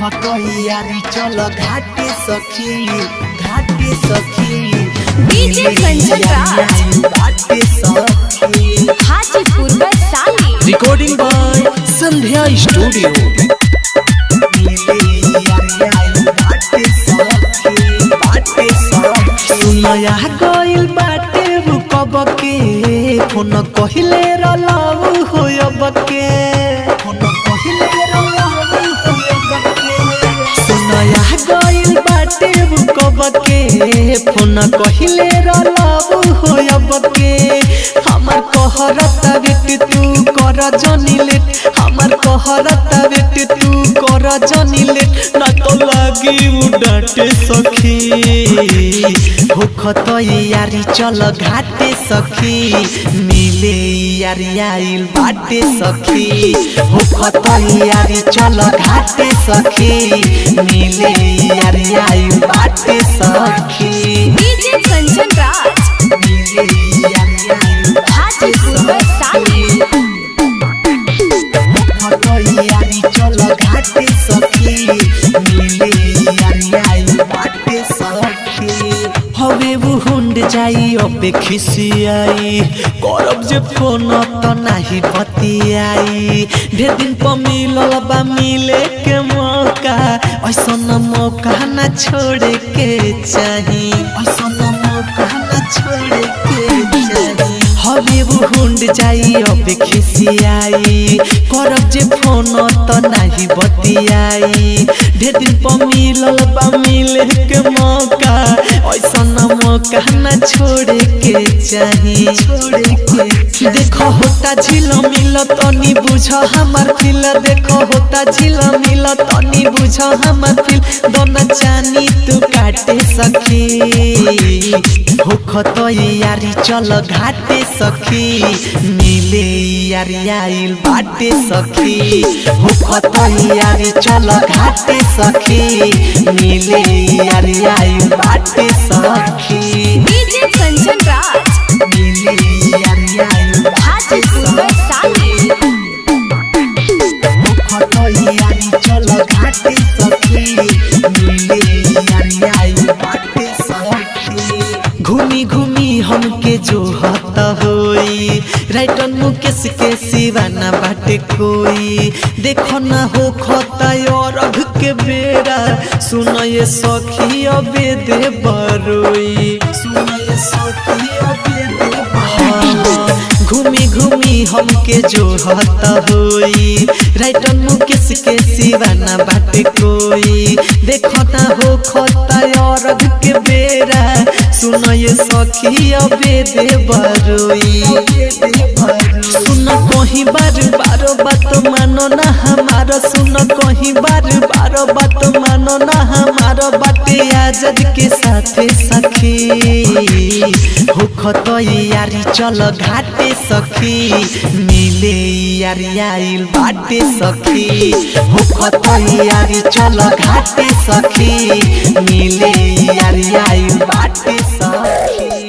यारी चलो घाटे सखी डीजे कंचन राज घाटे सखी Hajipur Vaishali. Recording by Sandhya studio. सुनया गइल बाटे रुकब के फोन कहिले रलाऊ होयब के सुनया गइल बाटे रुकब के फोन कहिले रलाऊ होयब के हमर कहरता बेट तू कर जनी लेट हमर कहरता बेट तू कर जनी लेट ना तो लागी उडाटे सखी होखत यारी चल घाटे सखी मिले यारी आइल बाटे सखी होखत यारी चल घाटे सखी मिले यारी आइल बाटे सखी डीजे कंचन राज मिले यारी आइल हाजीपुर वैशाली। होखत यारी चल घाटे सखी मिले यारी आइल बाटे सखी हवे बुहुंड जाई अबे खिसियाई करब जे फोन त नाही बतियाई ढेर दिन प मिलल बा मिले के मौका ऐसन मौका ना छोड़े के चाही ऐसन मौका ना छोड़े के चाही हवे बुहुंड जाई अबे खिसियाई करब जे फोन त नाही बतियाई ढेर दिन प मिलल बा मिले के मौका ऐसन मौका ना छोड़े के चाही देखो होता झिल मिल तनी बुझ हमार फिल देखो होता झिल मिल तनी बुझ हमार फिल दोना चानी तू काटे सखी होखत यारी चल घाटे सखी मिले यारी आइल बाटे सखी होखत यारी चल घाटे सखी मिले यारी आइल बाटे सखी डीजे कंचन राज मिले यारी आइल हाजीपुर वैशाली। होखत यारी चल घाटे सखी मिले यारी आइल बाटे सखी घूमी घूमी हमके जो हत होई राइटन मुकेश के सिवाना बाटे कोई देखो ना हो खता और अघ के बेरा सुन ये सखी अबे दे बरोई सुन ये सखी अबे दे बरोई घूमी घूमी हमके जो हता होई राइटन मुकेश के सिवाना बाटे कोई देखो ना हो खता और अघ के बेरा सुन ये सखी अबे दे बरोई सुन कहीं बार बारो बात मानो ना हमारा सुन कहीं बार बारो बात मानो ना हमारा बाटे आजाद के साथे सखी होखत यारी चल घाटे सखी मिले यारी आइल बाटे सखी होखत यारी चल घाटे सखी मिले यारी आइल बाटे सखी।